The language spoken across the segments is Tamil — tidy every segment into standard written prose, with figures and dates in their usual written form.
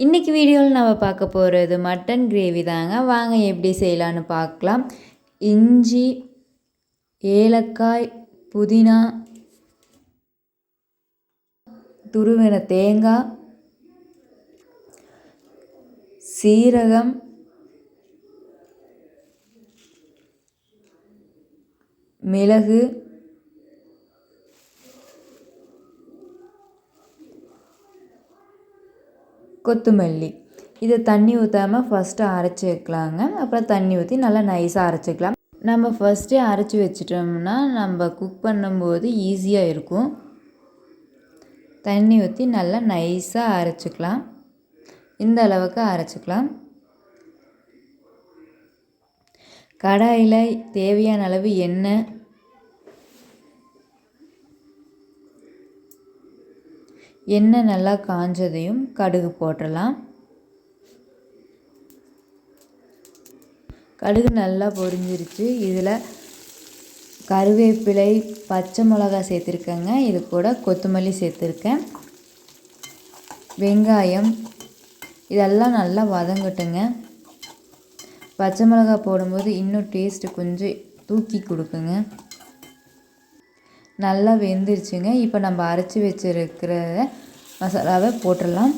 இன்றைக்கி வீடியோவில் நம்ம பார்க்க போகிறது மட்டன் கிரேவி தாங்க. வாங்க எப்படி செய்யலான்னு பார்க்கலாம். இஞ்சி, ஏலக்காய், புதினா, துருவின தேங்காய், சீரகம், மிளகு, கொத்தமல்லி. இதை தண்ணி ஊற்றாமல் ஃபஸ்ட்டு அரைச்சி வைக்கலாங்க. அப்புறம் தண்ணி ஊற்றி நல்லா நைஸாக அரைச்சிக்கலாம். நம்ம ஃபஸ்ட்டே அரைச்சி வச்சிட்டோம்னா நம்ம குக் பண்ணும்போது ஈஸியாக இருக்கும். தண்ணி ஊற்றி நல்லா நைஸாக அரைச்சிக்கலாம். இந்த அளவுக்கு அரைச்சிக்கலாம். கடாயில் தேவையான அளவு எண்ணெய் நல்லா காஞ்சதையும் கடுகு போட்டுடலாம். கடுகு நல்லா பொரிஞ்சிருச்சு. இதில் கருவேப்பிலை, பச்சை மிளகாய் சேர்த்துருக்கேங்க. இது கூட கொத்தமல்லி சேர்த்துருக்கேன். வெங்காயம் இதெல்லாம் நல்லா வதங்கட்டுங்க. பச்சை மிளகாய் போடும்போது இன்னும் டேஸ்ட்டு கொஞ்சம் தூக்கி கொடுக்குங்க. நல்லா வெந்துருச்சுங்க. இப்போ நம்ம அரைச்சி வச்சுருக்கிற மசாலாவை போட்டுடலாம்.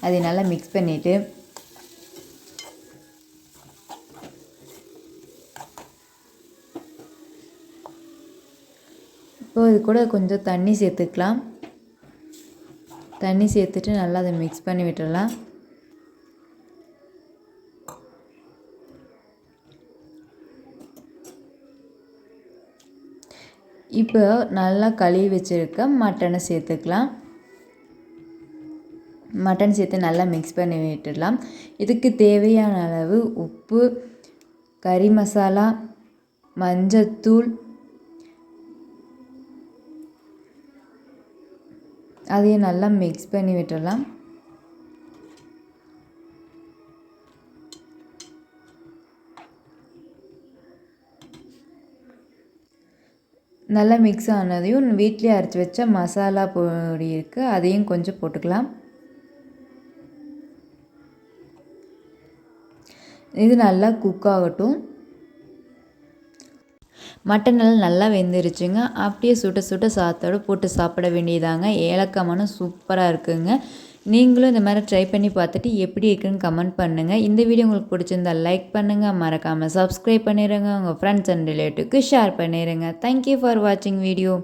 அதை நல்லா மிக்ஸ் பண்ணிவிட்டு இப்போ இது கூட கொஞ்சம் தண்ணி சேர்த்துக்கலாம். தண்ணி சேர்த்துட்டு நல்லா அதை மிக்ஸ் பண்ணி விட்டுடலாம். இப்போ நல்லா கழுவி வச்சுருக்க மட்டனை சேர்த்துக்கலாம். மட்டன் சேர்த்து நல்லா மிக்ஸ் பண்ணி விட்டுடலாம். இதுக்கு தேவையான அளவு உப்பு, கறி மசாலா, மஞ்சத்தூள், அதையும் நல்லா மிக்ஸ் பண்ணி விட்டுடலாம். நல்லா மிக்ஸ் ஆனதையும் வீட்டிலே அரைச்சி வச்ச மசாலா பொடி இருக்குது, அதையும் கொஞ்சம் போட்டுக்கலாம். இது நல்லா குக் ஆகட்டும். மட்டன் நல்லா வெந்துருச்சுங்க. அப்படியே சுட்ட சுட்ட சாத்தோடு போட்டு சாப்பிட வேண்டியதாங்க. ஏலக்காய் மணம் சூப்பராக இருக்குங்க. நீங்களும் இந்த மாதிரி ட்ரை பண்ணி பார்த்துட்டு எப்படி இருக்குன்னு கமெண்ட் பண்ணுங்கள். இந்த வீடியோ உங்களுக்கு பிடிச்சிருந்தால் லைக் பண்ணுங்கள். மறக்காமல் சப்ஸ்கிரைப் பண்ணிடுங்க. உங்கள் ஃப்ரெண்ட்ஸ் அண்ட் ரிலேட்டிவ்க்கு ஷேர் பண்ணிடுங்க. தேங்க்யூ ஃபார் வாட்சிங் வீடியோ.